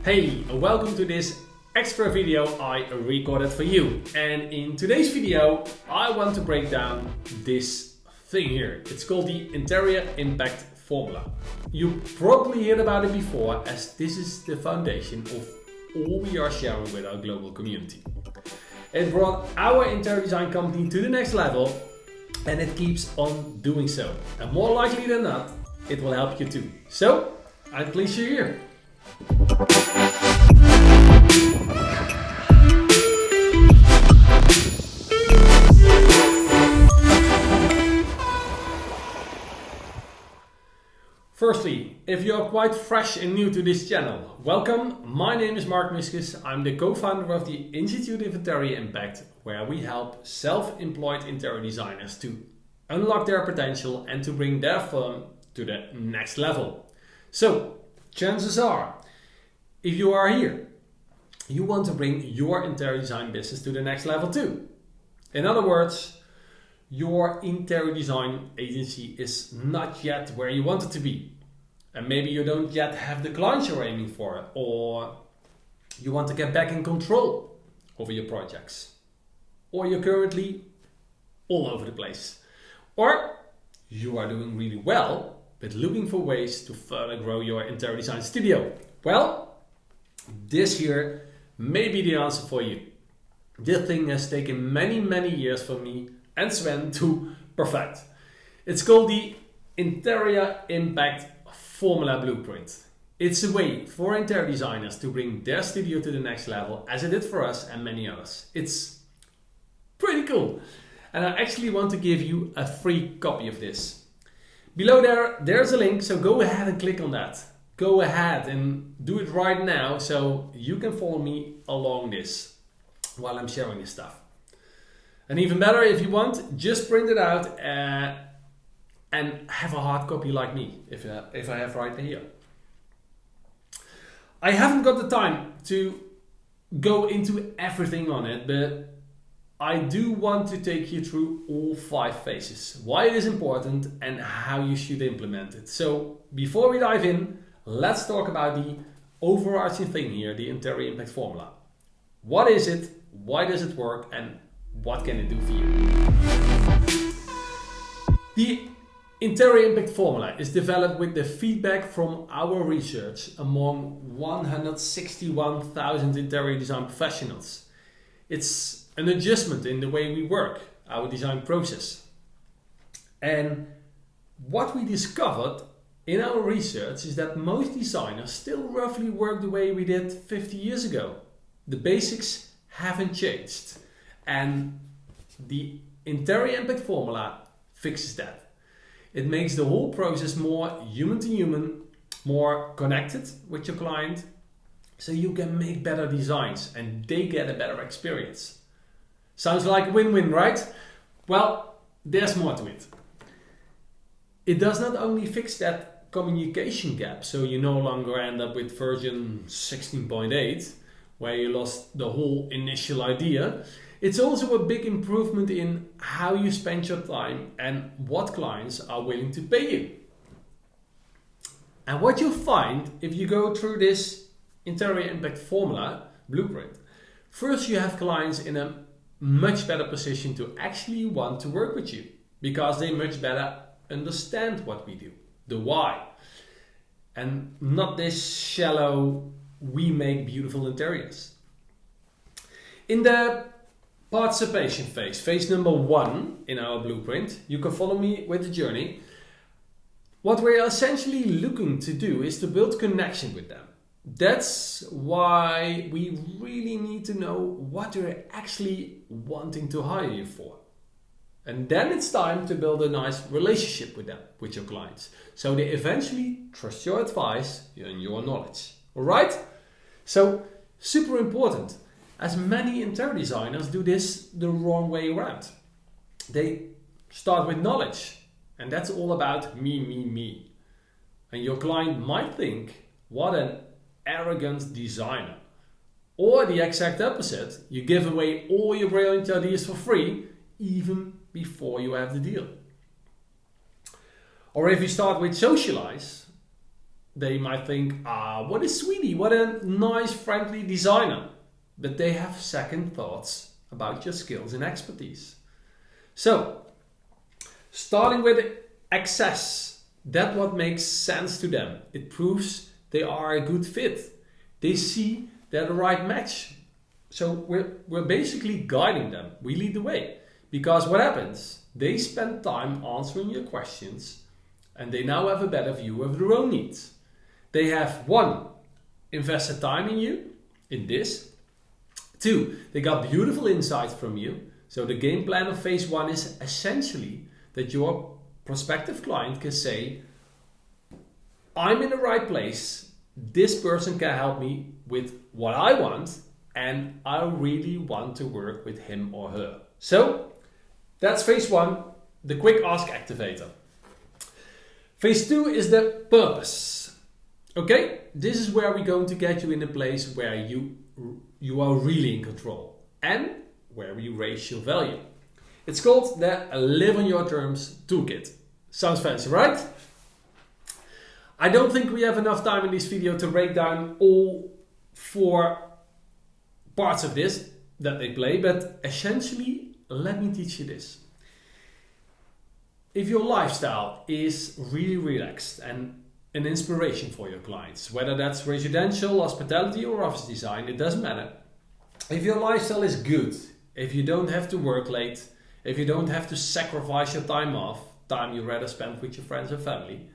Hey, welcome to this extra video I recorded for you. And in today's video, I want to break down this thing here. It's called the Interior Impact Formula. You probably heard about it before, as this is the foundation of all we are sharing with our global community. It brought our interior design company to the next level, and it keeps on doing so. And more likely than not, it will help you too. So, I'm pleased you're here. Firstly, if you are quite fresh and new to this channel, welcome. My name is Mark Miskus. I'm the co-founder of the Institute of Interior Impact, where we help self-employed interior designers to unlock their potential and to bring their firm to the next level. So, chances are, if you are here, you want to bring your interior design business to the next level too. In other words, your interior design agency is not yet where you want it to be. And maybe you don't yet have the clients you're aiming for, or you want to get back in control over your projects, or you're currently all over the place, or you are doing really well but looking for ways to further grow your interior design studio. Well, this here may be the answer for you. This thing has taken many years for me and Sven to perfect. It's called the Interior Impact Formula Blueprint. It's a way for interior designers to bring their studio to the next level, as it did for us and many others. It's pretty cool. And I actually want to give you a free copy of this. Below there's a link, so go ahead and click on that. Go ahead and do it right now so you can follow me along this while I'm sharing this stuff. And even better, if you want, just print it out and have a hard copy like me, if I have right here. I haven't got the time to go into everything on it, but I do want to take you through all 5 phases, why it is important and how you should implement it. So before we dive in, let's talk about the overarching thing here, the Interior Impact Formula. What is it? Why does it work? And what can it do for you? The Interior Impact Formula is developed with the feedback from our research among 161,000 interior design professionals. It's an adjustment in the way we work, our design process. And what we discovered in our research is that most designers still roughly work the way we did 50 years ago. The basics haven't changed. And the Interior Impact Formula fixes that. It makes the whole process more human to human, more connected with your client, so you can make better designs and they get a better experience. Sounds like a win-win, right? Well, there's more to it. It does not only fix that communication gap, so you no longer end up with version 16.8, where you lost the whole initial idea. It's also a big improvement in how you spend your time and what clients are willing to pay you. And what you'll find if you go through this Interior Impact Formula blueprint, first you have clients in a much better position to actually want to work with you because they much better understand what we do, the why, and not this shallow we make beautiful interiors. In the participation phase, phase number 1 in our blueprint, you can follow me with the journey. What we're essentially looking to do is to build connection with them. That's why we really need to know what they're actually wanting to hire you for. And then it's time to build a nice relationship with them, with your clients, so they eventually trust your advice and your knowledge. Alright? So, super important, as many interior designers do this the wrong way around. They start with knowledge, and that's all about me. And your client might think, what an arrogant designer. Or the exact opposite, you give away all your brilliant ideas for free, even before you have the deal. Or if you start with socialize, they might think, what a sweetie, what a nice, friendly designer. But they have second thoughts about your skills and expertise. So, starting with access, that's what makes sense to them. It proves they are a good fit. They see they're the right match. So we're basically guiding them. We lead the way. Because what happens? They spend time answering your questions and they now have a better view of their own needs. They have, 1, invested time in you, in this. 2, they got beautiful insights from you. So the game plan of phase 1 is essentially that your prospective client can say, I'm in the right place, this person can help me with what I want, and I really want to work with him or her. So that's phase 1, the quick ask activator. Phase 2 is the purpose. Okay, this is where we're going to get you in a place where you are really in control and where we raise your value. It's called the Live on Your Terms Toolkit. Sounds fancy, right? I don't think we have enough time in this video to break down all 4 parts of this that they play, but essentially, let me teach you this. If your lifestyle is really relaxed and an inspiration for your clients, whether that's residential, hospitality or office design, it doesn't matter. If your lifestyle is good, if you don't have to work late, if you don't have to sacrifice your time off, time you rather spend with your friends and family,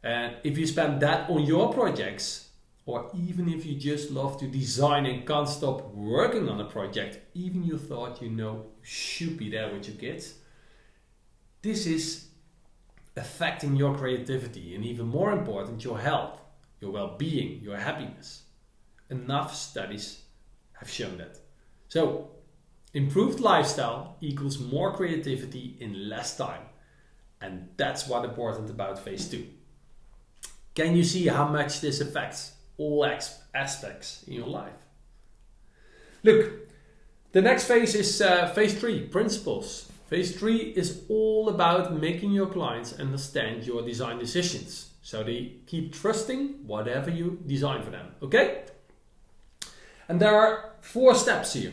and if you spend that on your projects, or even if you just love to design and can't stop working on a project, even you thought you should be there with your kids, this is affecting your creativity and even more important, your health, your well-being, your happiness. Enough studies have shown that. So, improved lifestyle equals more creativity in less time. And that's what's important about phase 2. Can you see how much this affects all aspects in your life? Look, the next phase is phase 3, principles. Phase 3 is all about making your clients understand your design decisions, so they keep trusting whatever you design for them, okay? And there are 4 steps here.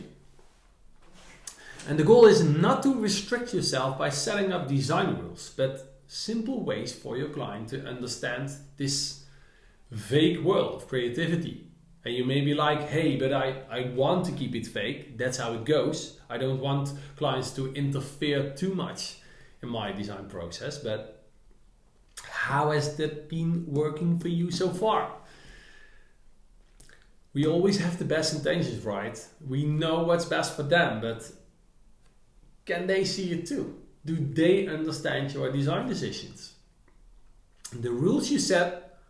And the goal is not to restrict yourself by setting up design rules, but simple ways for your client to understand this vague world of creativity. And you may be like, hey, but I want to keep it vague. That's how it goes. I don't want clients to interfere too much in my design process. But how has that been working for you so far? We always have the best intentions, right? We know what's best for them, but can they see it too? Do they understand your design decisions? The rules you set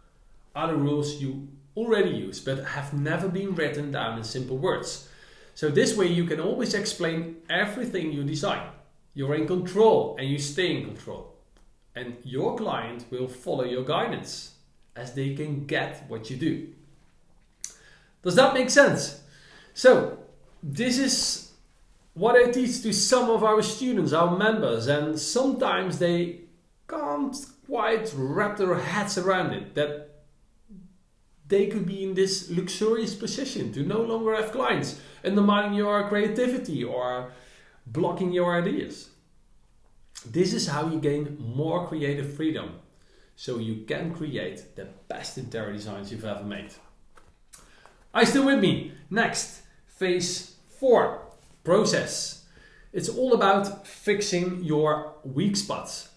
are the rules you already use, but have never been written down in simple words. So this way you can always explain everything you design. You're in control and you stay in control. And your client will follow your guidance as they can get what you do. Does that make sense? So this is what I teach to some of our students, our members, and sometimes they can't quite wrap their heads around it, that they could be in this luxurious position to no longer have clients undermining your creativity or blocking your ideas. This is how you gain more creative freedom, so you can create the best interior designs you've ever made. Are you still with me? Next, phase 4. Process. It's all about fixing your weak spots.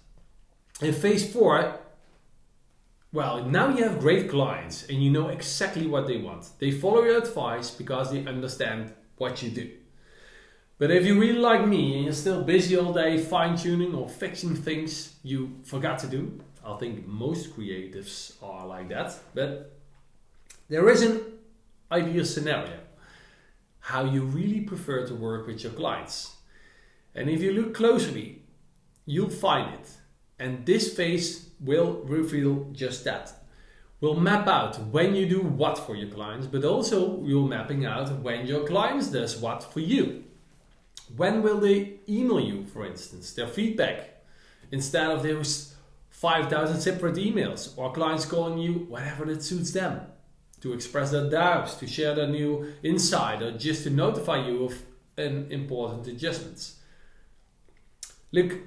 In phase 4, well, now you have great clients and you know exactly what they want. They follow your advice because they understand what you do. But if you're really like me and you're still busy all day fine-tuning or fixing things you forgot to do, I think most creatives are like that, but there is an ideal scenario how you really prefer to work with your clients. And if you look closely, you'll find it. And this phase will reveal just that. We'll map out when you do what for your clients, but also you're mapping out when your clients does what for you. When will they email you, for instance, their feedback, instead of those 5,000 separate emails, or clients calling you whenever that suits them, to express their doubts, to share their new insight, or just to notify you of important adjustments. Look,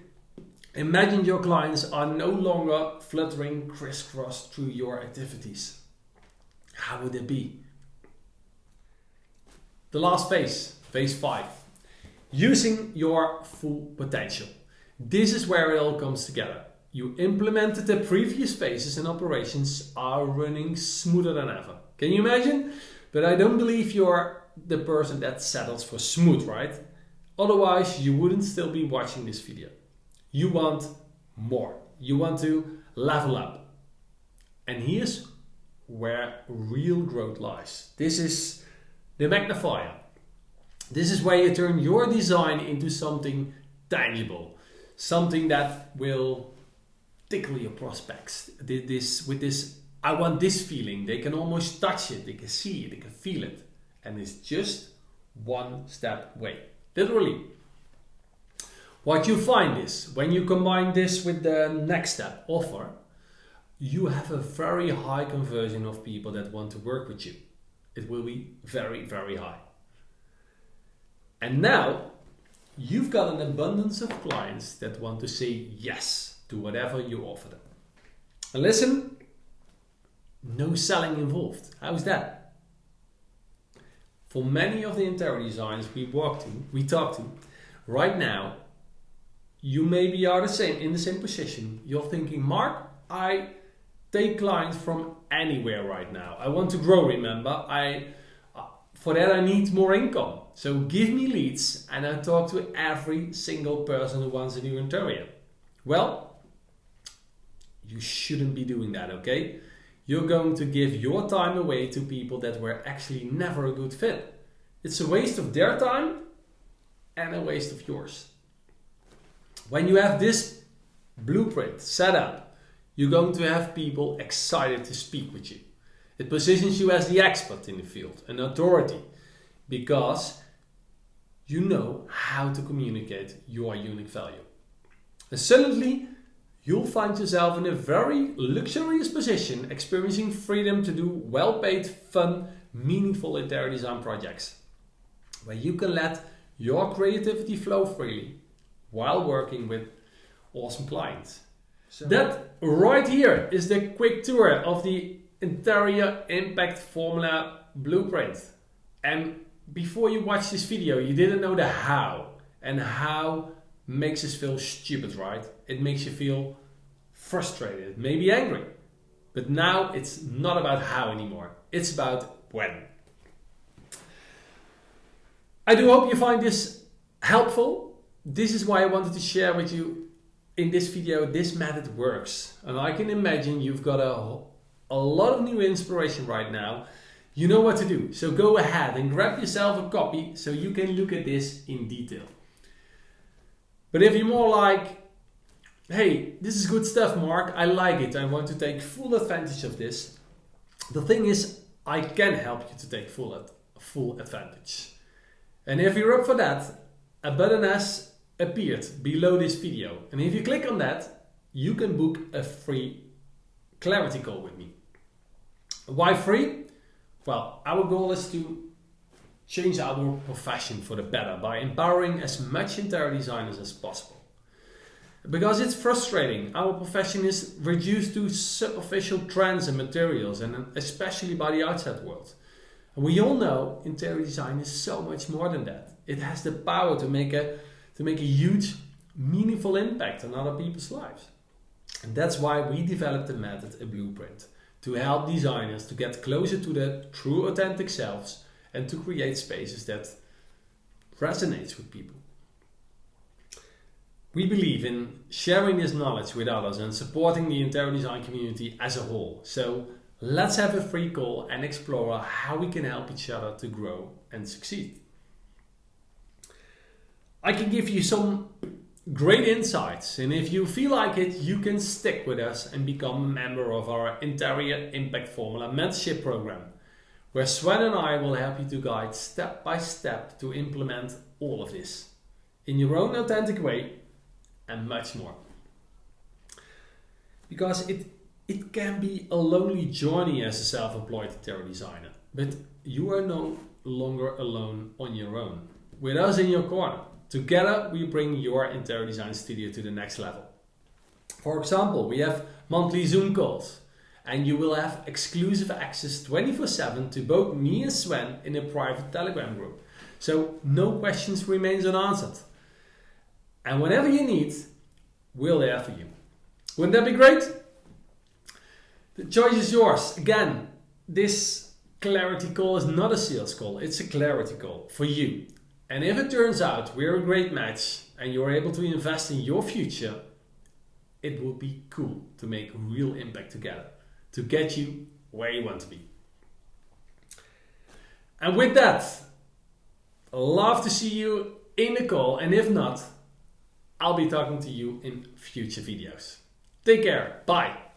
imagine your clients are no longer fluttering crisscross through your activities. How would it be? The last phase, phase 5, using your full potential. This is where it all comes together. You implemented the previous phases and operations are running smoother than ever. Can you imagine? But I don't believe you're the person that settles for smooth, right? Otherwise, you wouldn't still be watching this video. You want more. You want to level up. And here's where real growth lies. This is the magnifier. This is where you turn your design into something tangible. Something that will tickle your prospects. With this, I want this feeling. They can almost touch it, they can see it, they can feel it. And it's just one step away. Literally. What you find is, when you combine this with the next step, offer, you have a very high conversion of people that want to work with you. It will be very, very high. And now, you've got an abundance of clients that want to say yes to whatever you offer them. And listen, no selling involved. How's that? For many of the interior designers we talk to, right now, you maybe are in the same position. You're thinking, Mark, I take clients from anywhere right now. I want to grow, remember. For that I need more income. So give me leads and I talk to every single person who wants a new interior. Well, you shouldn't be doing that, okay? You're going to give your time away to people that were actually never a good fit. It's a waste of their time and a waste of yours. When you have this blueprint set up, you're going to have people excited to speak with you. It positions you as the expert in the field, an authority, because you know how to communicate your unique value. And suddenly, you'll find yourself in a very luxurious position, experiencing freedom to do well-paid, fun, meaningful interior design projects, where you can let your creativity flow freely while working with awesome clients. So that right here is the quick tour of the Interior Impact Formula Blueprint. And before you watch this video, you didn't know the how. And how makes us feel stupid, right? It makes you feel frustrated, maybe angry. But now it's not about how anymore. It's about when. I do hope you find this helpful. This is why I wanted to share with you in this video. This method works. And I can imagine you've got a lot of new inspiration right now. You know what to do. So go ahead and grab yourself a copy so you can look at this in detail. But if you're more like, hey, this is good stuff, Mark, I like it, I want to take full advantage of this. The thing is, I can help you to take full advantage. And if you're up for that, a button has appeared below this video. And if you click on that, you can book a free clarity call with me. Why free? Well, our goal is to change our profession for the better by empowering as much interior designers as possible. Because it's frustrating, our profession is reduced to superficial trends and materials, and especially by the outside world. And we all know interior design is so much more than that. It has the power to make a huge, meaningful impact on other people's lives. And that's why we developed the method, a blueprint, to help designers to get closer to their true authentic selves and to create spaces that resonates with people. We believe in sharing this knowledge with others and supporting the interior design community as a whole. So let's have a free call and explore how we can help each other to grow and succeed. I can give you some great insights, and if you feel like it, you can stick with us and become a member of our Interior Impact Formula mentorship program, where Sven and I will help you to guide step by step to implement all of this in your own authentic way and much more. because it can be a lonely journey as a self-employed interior designer, but you are no longer alone on your own. With us in your corner, together we bring your interior design studio to the next level. For example, we have monthly Zoom calls, and you will have exclusive access 24/7 to both me and Sven in a private Telegram group. So no questions remains unanswered. And whenever you need, we're there for you. Wouldn't that be great? The choice is yours. Again, this clarity call is not a sales call, it's a clarity call for you. And if it turns out we're a great match and you're able to invest in your future, it will be cool to make real impact together, to get you where you want to be. And with that, love to see you in the call, and if not, I'll be talking to you in future videos. Take care, bye.